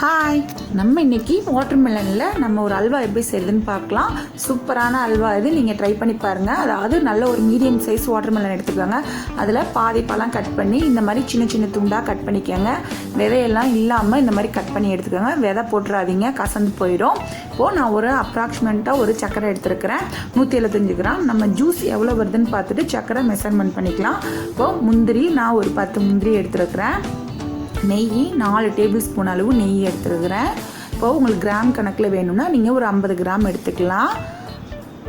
Hi, நம்ம இன்றைக்கி வாட்டர்மெலனில் நம்ம ஒரு அல்வா எப்படி செய்யுதுன்னு பார்க்கலாம். சூப்பரான அல்வா இது, நீங்கள் ட்ரை பண்ணி பாருங்கள். அதாவது நல்ல ஒரு மீடியம் சைஸ் வாட்டர்மெலன் எடுத்துக்கோங்க. அதில் பாதி பழம் கட் பண்ணி இந்த மாதிரி சின்ன சின்ன துண்டாக கட் பண்ணிக்கோங்க. விதையெல்லாம் இல்லாமல் இந்த மாதிரி கட் பண்ணி எடுத்துக்கோங்க. விதை போட்டுறாதீங்க, கசந்து போயிடும். இப்போது நான் ஒரு அப்ராக்சிமேட்டாக ஒரு சக்கரை எடுத்துருக்கிறேன், 175 கிராம். நம்ம ஜூஸ் எவ்வளோ வருதுன்னு பார்த்துட்டு சக்கரை மெஷர்மெண்ட் பண்ணிக்கலாம். இப்போது முந்திரி நான் ஒரு 10 முந்திரி எடுத்துருக்கிறேன். நெய் 4 டேபிள் ஸ்பூன் அளவு நெய் எடுத்துருக்கிறேன். இப்போது உங்களுக்கு கிராம் கணக்கில் வேணும்னா நீங்கள் ஒரு 50 கிராம் எடுத்துக்கலாம்.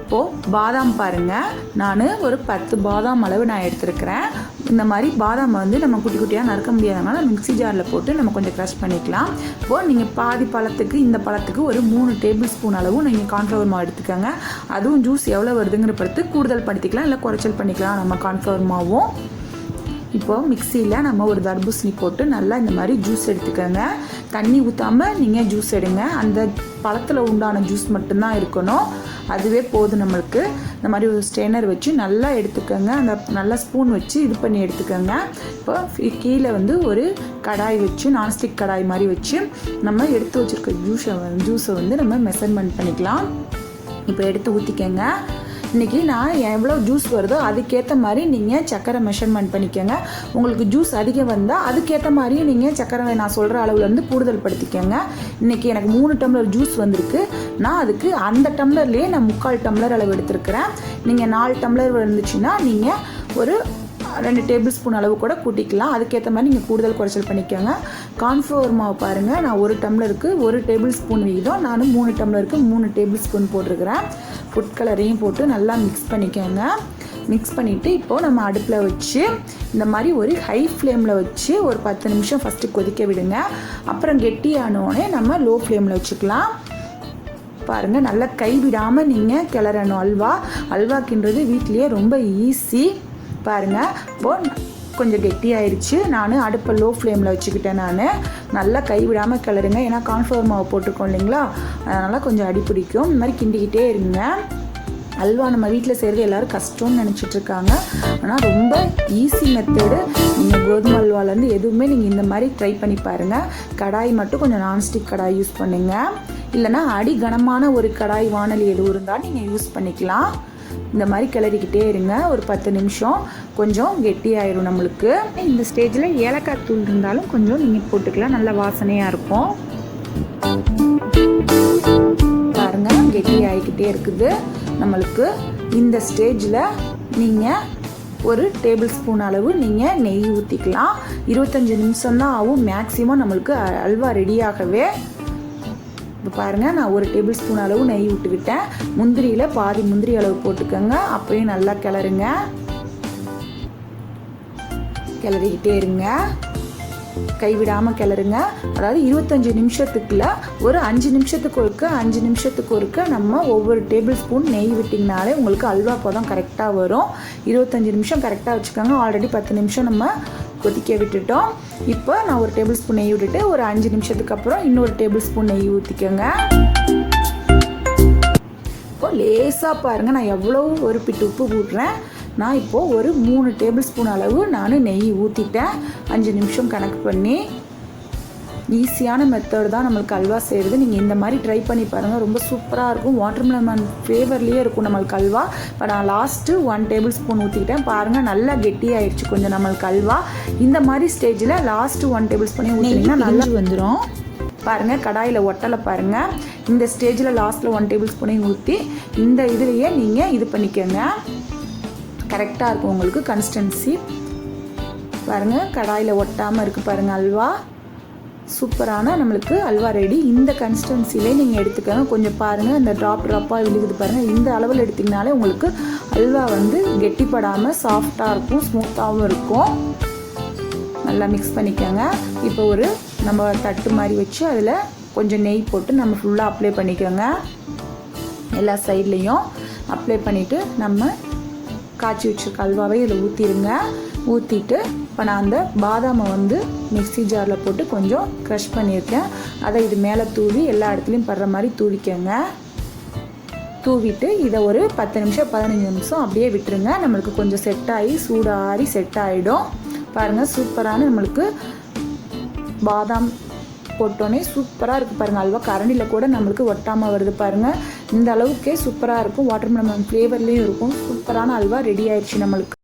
இப்போது பாதாம் பாருங்கள், நான் ஒரு 10 பாதாம் அளவு நான் எடுத்துருக்கிறேன். இந்த மாதிரி பாதாம் வந்து நம்ம குட்டி குட்டியாக நறுக்க முடியாதனால மிக்ஸி ஜாரில் போட்டு நம்ம கொஞ்சம் க்ரஷ் பண்ணிக்கலாம். இப்போது நீங்கள் பாதி பழத்துக்கு இந்த பழத்துக்கு ஒரு 3 டேபிள் ஸ்பூன் அளவு நீங்கள் கார்ன்ஃப்ளவர் மாவு எடுத்துக்கோங்க. அதுவும் ஜூஸ் எவ்வளோ வருதுங்கிற பொறுத்து கூடுதல் படுத்திக்கலாம், இல்லை குறைச்சல் பண்ணிக்கலாம் நம்ம கார்ன்ஃப்ளவர் மாவும். இப்போது மிக்சியில் நம்ம ஒரு தர்பூசணி போட்டு நல்லா இந்த மாதிரி ஜூஸ் எடுத்துக்கோங்க. தண்ணி ஊற்றாமல் நீங்கள் ஜூஸ் எடுங்க. அந்த பழத்தில் உண்டான ஜூஸ் மட்டும்தான் இருக்கணும், அதுவே போதும் நம்மளுக்கு. இந்த மாதிரி ஒரு ஸ்ட்ரெயினர் வச்சு நல்லா எடுத்துக்கோங்க. அந்த நல்லா ஸ்பூன் வச்சு இது பண்ணி எடுத்துக்கோங்க. இப்போ கீழே வந்து ஒரு கடாய் வச்சு, நான்ஸ்டிக் கடாய் மாதிரி வச்சு நம்ம எடுத்து வச்சுருக்க ஜூஸை வந்து நம்ம மெஷர்மெண்ட் பண்ணிக்கலாம். இப்போ எடுத்து ஊற்றிக்கோங்க. இன்றைக்கி நான் எவ்வளோ ஜூஸ் வருதோ அதுக்கேற்ற மாதிரி நீங்கள் சக்கரை மெஷர்மெண்ட் பண்ணிக்கோங்க. உங்களுக்கு ஜூஸ் அதிகம் வந்தால் அதுக்கேற்ற மாதிரியே நீங்கள் சக்கரை நான் சொல்கிற அளவுலேருந்து கூடுதல் படுத்திக்கோங்க. இன்றைக்கி எனக்கு 3 டம்ளர் ஜூஸ் வந்திருக்கு. நான் அதுக்கு அந்த டம்ளர்லேயே நான் 3/4 டம்ளர் அளவு எடுத்துருக்கிறேன். நீங்கள் 4 டம்ளர் வந்துச்சுன்னா நீங்கள் ஒரு 2 டேபிள் ஸ்பூன் அளவு கூட கூட்டிக்கலாம். அதுக்கேற்ற மாதிரி நீங்கள் கூடுதல் குறைச்சல் பண்ணிக்கோங்க. கார்ன்ஃப்ளவர் மாவு பாருங்கள், நான் 1 டம்ளருக்கு 1 டேபிள் ஸ்பூன் வீதம், நான் 3 டம்ளருக்கு 3 டேபிள் ஸ்பூன் போட்டிருக்கிறேன். ஃபுட் கலரையும் போட்டு நல்லா மிக்ஸ் பண்ணிக்கோங்க. மிக்ஸ் பண்ணிவிட்டு இப்போது நம்ம அடுப்பில் வச்சு இந்த மாதிரி ஒரு ஹை ஃப்ளேமில் வச்சு ஒரு 10 நிமிஷம் ஃபஸ்ட்டு கொதிக்க விடுங்க. அப்புறம் கெட்டியானோடனே நம்ம லோ ஃப்ளேமில் வச்சுக்கலாம். பாருங்கள், நல்லா கைவிடாமல் நீங்கள் கிளறணும். அல்வாக்கின்றது வீட்லேயே ரொம்ப ஈஸி. பாருங்கள், இப்போது கொஞ்சம் கெட்டியாயிருச்சு. நான் அடுப்பை லோ ஃப்ளேமில் வச்சுக்கிட்டேன். நான் நல்லா கைவிடாமல் கிளறுங்க, ஏன்னா கார்ன்ஃப்ளவர் மாவு போட்டிருக்கோம் இல்லைங்களா, அதனால் கொஞ்சம் அடி பிடிக்கும். இந்த மாதிரி கிண்டிக்கிட்டே இருங்க. அல்வா நம்ம வீட்டில் செய்கிறது எல்லோரும் கஷ்டம்னு நினச்சிட்ருக்காங்க, ஆனால் ரொம்ப ஈஸி மெத்தடு. நீங்கள் கோதுமை அல்வாலேருந்து எதுவுமே நீங்கள் இந்த மாதிரி ட்ரை பண்ணி பாருங்கள். கடாய் மட்டும் கொஞ்சம் நான்ஸ்டிக் கடாய் யூஸ் பண்ணுங்கள், இல்லைனா அடி கனமான ஒரு கடாய் வாணலி எதுவும் இருந்தால் நீங்கள் யூஸ் பண்ணிக்கலாம். இந்த மாதிரி கிளறிக்கிட்டே இருங்க. ஒரு 10 நிமிஷம் கொஞ்சம் கெட்டியாயிரும் நம்மளுக்கு. இந்த ஸ்டேஜில் ஏலக்காய் தூள் இருந்தாலும் கொஞ்சம் நீங்கள் போட்டுக்கலாம், நல்ல வாசனையாக இருக்கும். பாருங்கள், கெட்டி ஆகிக்கிட்டே இருக்குது நம்மளுக்கு. இந்த ஸ்டேஜில் நீங்கள் ஒரு டேபிள் ஸ்பூன் அளவு நீங்கள் நெய் ஊற்றிக்கலாம். 25 நிமிஷம் தான் ஆகும் மேக்ஸிமம் நம்மளுக்கு அல்வா ரெடியாகவே. இப்போ பாருங்கள், நான் ஒரு டேபிள் ஸ்பூன் அளவு நெய் விட்டுக்கிட்டேன். முந்திரியில் பாதி முந்திரி அளவு போட்டுக்கோங்க. அப்பயும் நல்லா கிளறுங்க, கிளறிக்கிட்டே இருங்க, கைவிடாமல் கிளறுங்க. அதாவது 25 நிமிஷத்துக்குள்ள ஒரு 5 நிமிஷத்துக்கு ஒருக்க நம்ம ஒவ்வொரு டேபிள் ஸ்பூன் நெய் விட்டிங்கனாலே உங்களுக்கு அல்வா பதம் கரெக்டாக வரும். 25 நிமிஷம் கரெக்டாக வச்சுக்கோங்க. ஆல்ரெடி 10 நிமிஷம் நம்ம கொதிக்க விட்டுட்டோம். இப்போ நான் ஒரு டேபிள் ஸ்பூன் நெய் விட்டுட்டு ஒரு 5 நிமிஷத்துக்கு அப்புறம் இன்னொரு டேபிள் ஸ்பூன் நெய் ஊற்றிக்கோங்க. இப்போ லேசாக பாருங்கள், நான் எவ்வளோ ஒரு பிட்டு உப்பு போடுறேன். நான் இப்போது ஒரு 3 டேபிள் ஸ்பூன் அளவு நான் நெய் ஊற்றிட்டேன். 5 நிமிஷம் கணக்கு பண்ணி. ஈஸியான மெத்தட் தான் நம்மளுக்கு அல்வா செய்கிறது. நீங்கள் இந்த மாதிரி ட்ரை பண்ணி பாருங்கள், ரொம்ப சூப்பராக இருக்கும். வாட்டர்மெலன் ஃப்ளேவர்லேயே இருக்கும் நம்மளுக்கு அல்வா. இப்போ நான் லாஸ்ட்டு 1 டேபிள் ஸ்பூன் ஊற்றிக்கிட்டேன். பாருங்கள், நல்லா கெட்டியாயிடுச்சு கொஞ்சம் நம்மளுக்கு அல்வா. இந்த மாதிரி ஸ்டேஜில் லாஸ்ட்டு 1 டேபிள் ஸ்பூனே ஊற்றிங்கன்னா நல்லா வந்துடும். பாருங்கள், கடாயில் ஒட்டலை பாருங்கள். இந்த ஸ்டேஜில் லாஸ்ட்டில் 1 டேபிள் ஸ்பூனையும் ஊற்றி இந்த இதுலேயே நீங்கள் இது பண்ணிக்கோங்க. கரெக்டாக இருக்கும் உங்களுக்கு கன்சிஸ்டன்சி. பாருங்கள், கடாயில் ஒட்டாமல் இருக்குது பாருங்கள் அல்வா. சூப்பரான நம்மளுக்கு அல்வா ரெடி. இந்த கன்சிஸ்டன்சிலே நீங்கள் எடுத்துக்கோங்க. கொஞ்சம் பாருங்கள், இந்த ட்ராப்பாக விழுகுது பாருங்கள். இந்த அளவில் எடுத்திங்கனாலே உங்களுக்கு அல்வா வந்து கெட்டிப்படாமல் சாஃப்டாக இருக்கும், ஸ்மூத்தாகவும் இருக்கும். நல்லா மிக்ஸ் பண்ணிக்கோங்க. இப்போ ஒரு நம்ம தட்டு மாதிரி வச்சு அதில் கொஞ்சம் நெய் போட்டு நம்ம ஃபுல்லாக அப்ளை பண்ணிக்கோங்க. எல்லா சைட்லேயும் அப்ளை பண்ணிவிட்டு நம்ம காய்ச்சி வச்சுருக்க அல்வாவை இதில் ஊற்றிடுங்க. ஊற்றிட்டு இப்போ நான் அந்த பாதாமை வந்து மிக்ஸி ஜாரில் போட்டு கொஞ்சம் க்ரஷ் பண்ணியிருக்கேன். அதை இது மேலே தூவி எல்லா இடத்துலையும் படுற மாதிரி தூவிக்கோங்க. தூவிட்டு இதை ஒரு 10 நிமிஷம் 15 நிமிஷம் அப்படியே விட்டுருங்க. நம்மளுக்கு கொஞ்சம் செட் ஆகி சூடாரி செட் ஆகிடும். பாருங்கள், சூப்பரான நம்மளுக்கு பாதாம் போட்டோன்னே சூப்பராக இருக்குது பாருங்கள். அல்வா கரண்டியில் கூட நம்மளுக்கு ஒட்டாமல் வருது பாருங்கள். இந்த அளவுக்கே சூப்பராக இருக்கும். வாட்டர்மெலன் ஃப்ளேவர்லேயும் இருக்கும். சூப்பரான அல்வா ரெடி ஆயிடுச்சு நம்மளுக்கு.